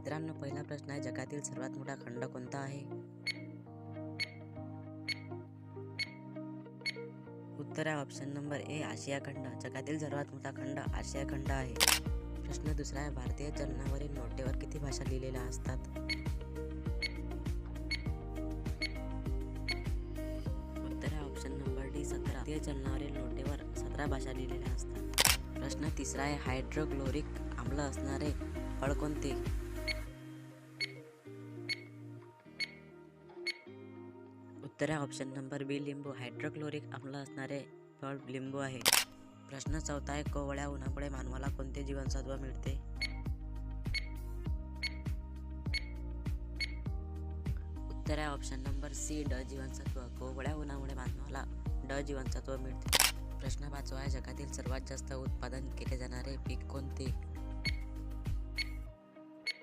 मित्रांनो, पहिला प्रश्न आहे, जगातील सर्वात मोठा खंड कोणता आहे? उत्तर आहे ऑप्शन नंबर ए, आशिया खंड. जगातील सर्वात मोठा खंड आशिया खंड आहे. प्रश्न दुसरा आहे, भारतीय चलनावरील नोटेवर किती भाषा लिहिलेल्या असतात? उत्तर आहे ऑप्शन नंबर डी, 17. भारतीय चलनावरील नोटेवर 17 भाषा लिहिलेल्या असतात. प्रश्न तिसरा आहे, हायड्रोक्लोरिक आम्ल असणारे फळ कोणते? उत्तर आहे ऑप्शन नंबर बी, लिंबू. हायड्रोक्लोरिक आम्ल असणारे फळ लिंबू आहे. प्रश्न चौथा आहे, कोवळ्या उन्हामुळे मानवाला कोणते जीवनसत्व मिळते? उत्तर आहे ऑप्शन नंबर सी, ड जीवनसत्व. कोवळ्या उन्हामुळे मानवाला ड जीवनसत्व मिळते. प्रश्न पाचवा आहे, जगातील सर्वात जास्त उत्पादन केले जाणारे पीक कोणते?